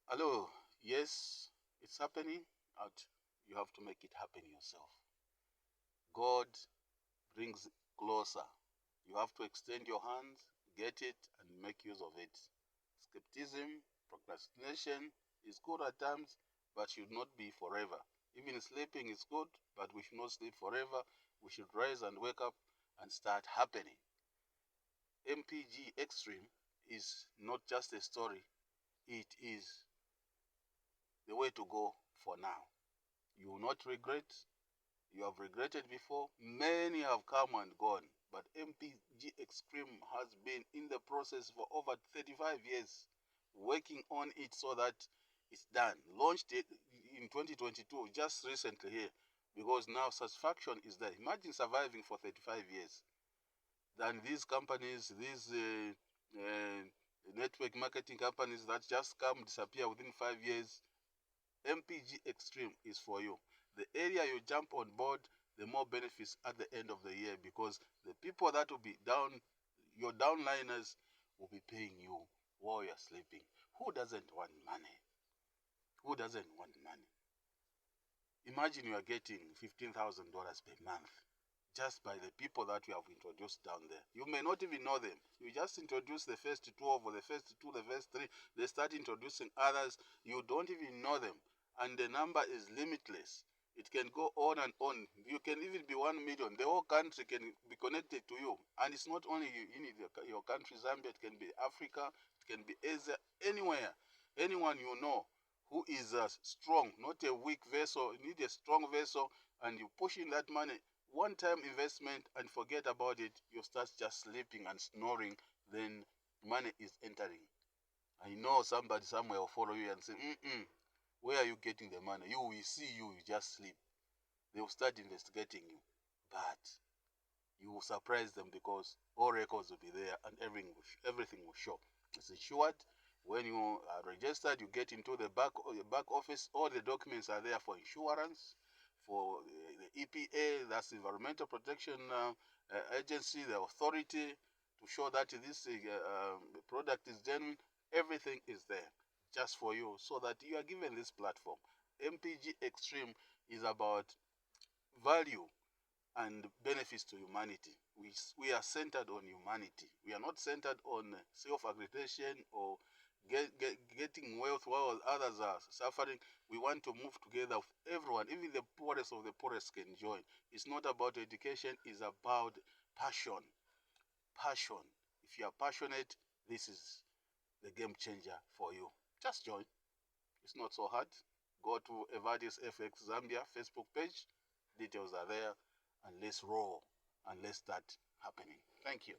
Hello, yes, it's happening, and you have to make it happen yourself. God brings closer. You have to extend your hands, get it, and make use of it. Skepticism, procrastination is good at times, but should not be forever. Even sleeping is good, but we should not sleep forever. We should rise and wake up and start happening. MPG Xtreme is not just a story, it is the way to go for now. You will not regret. You have regretted before. Many have come and gone. But MPG Xtreme has been in the process for over 35 years, working on it so that it's done. Launched it in 2022, just recently here, because now satisfaction is there. Imagine surviving for 35 years. Then these companies, these network marketing companies that just come, disappear within 5 years, MPG Xtreme is for you. The area you jump on board, the more benefits at the end of the year, because the people that will be down, your downliners, will be paying you while you're sleeping. Who doesn't want money? Who doesn't want money? Imagine you are getting $15,000 per month just by the people that you have introduced down there. You may not even know them. You just introduce the first 12 or the first 2, the first 3. They start introducing others. You don't even know them. And the number is limitless. It can go on and on. You can even be 1 million. The whole country can be connected to you. And it's not only you in your country, Zambia. It can be Africa. It can be Asia. Anywhere. Anyone you know who is strong, not a weak vessel. You need a strong vessel, and you push in that money. One-time investment and forget about it. You start just sleeping and snoring, then money is entering. I know somebody somewhere will follow you and say, where are you getting the money? You will see you just sleep. They will start investigating you. But you will surprise them because all records will be there and everything will show. It's assured. When you are registered, you get into the back office. All the documents are there for insurance, for the EPA, that's Environmental Protection Agency, the authority, to show that this product is genuine. Everything is there just for you, so that you are given this platform. MPG Xtreme is about value and benefits to humanity. We are centered on humanity. We are not centered on self-aggregation or getting wealth while others are suffering. We want to move together with everyone. Even the poorest of the poorest can join. It's not about education, it's about passion. Passion. If you are passionate, this is the game changer for you. Just join. It's not so hard. Go to Evadis FX Zambia Facebook page. Details are there. And let's roll and let's start happening. Thank you.